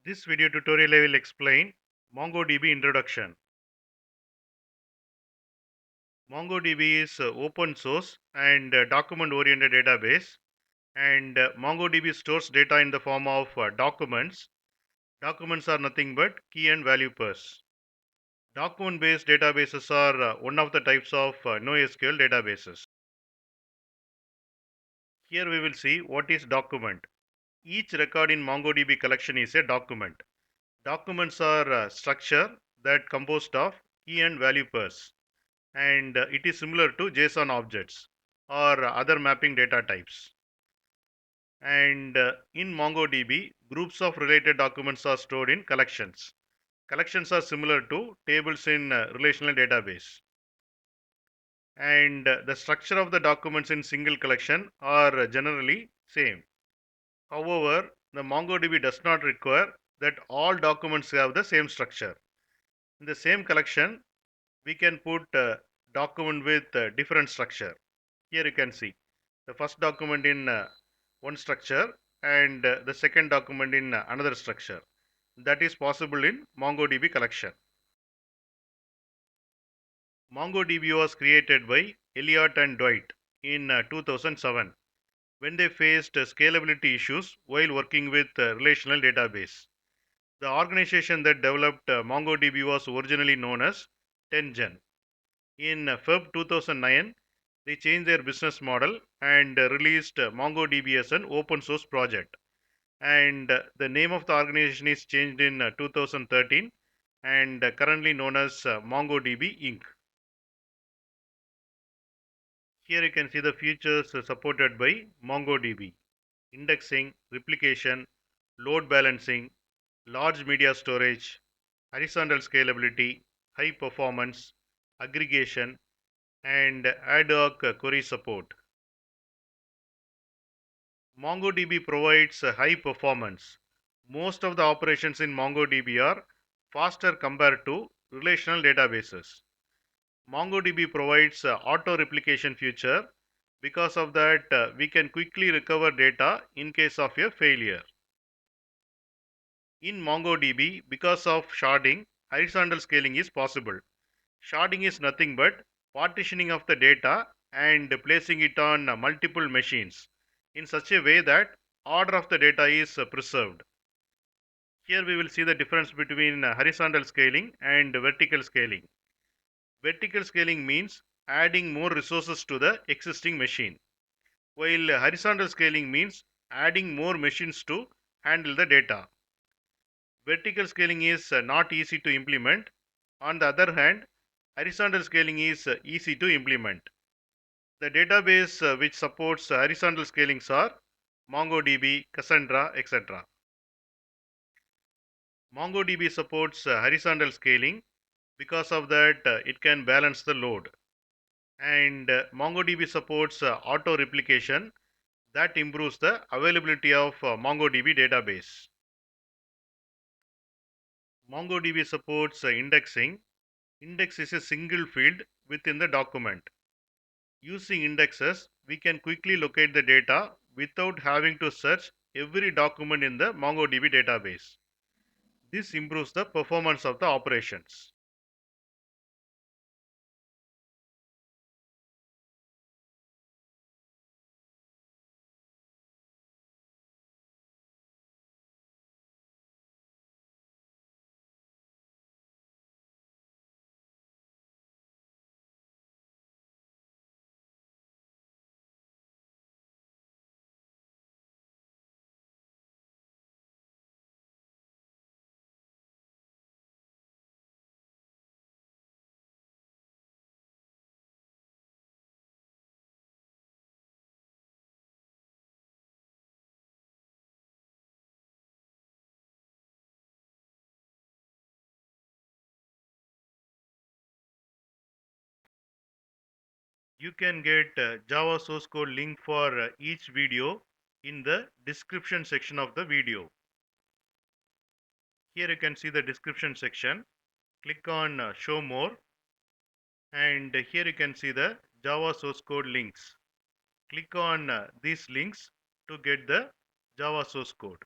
This video tutorial I will explain MongoDB introduction. MongoDB is open source and document oriented database, and MongoDB stores data in the form of documents. Documents are nothing but key and value pairs. Document based databases are one of the types of NoSQL databases. Here we will see what is document. Each record in MongoDB collection is a document. Documents are structure that composed of key and value pairs, and it is similar to JSON objects or other mapping data types. And in MongoDB, groups of related documents are stored in collections. Collections are similar to tables in relational database. And the structure of the documents in single collection are generally same. However, the MongoDB does not require that all documents have the same structure. In the same collection, we can put document with different structure. Here you can see the first document in one structure and the second document in another structure. That is possible in MongoDB collection. MongoDB was created by Elliott and Dwight in 2007 when they faced scalability issues while working with relational database. The organization that developed MongoDB was originally known as Tengen. In Feb 2009, they changed their business model and released MongoDB as an open source project. And the name of the organization is changed in 2013 and currently known as MongoDB Inc. Here you can see the features supported by MongoDB: indexing, replication, load balancing, large media storage, horizontal scalability, high performance, aggregation, and ad hoc query support. MongoDB provides high performance. Most of the operations in MongoDB are faster compared to relational databases. MongoDB provides auto replication feature. Because of that, we can quickly recover data in case of a failure. In MongoDB, because of sharding, horizontal scaling is possible. Sharding is nothing but partitioning of the data and placing it on multiple machines in such a way that order of the data is preserved. Here we will see the difference between horizontal scaling and vertical scaling. Vertical scaling means adding more resources to the existing machine, while horizontal scaling means adding more machines to handle the data. Vertical scaling is not easy to implement. On the other hand, horizontal scaling is easy to implement. The database which supports horizontal scalings are MongoDB, Cassandra, etc. MongoDB supports horizontal scaling. Because of that, it can balance the load. And MongoDB supports auto replication that improves the availability of MongoDB database. MongoDB supports indexing. Index is a single field within the document. Using indexes, we can quickly locate the data without having to search every document in the MongoDB database. This improves the performance of the operations. You can get Java source code link for each video in the description section of the video. Here you can see the description section. Click on show more, and here you can see the Java source code links. Click on these links to get the Java source code.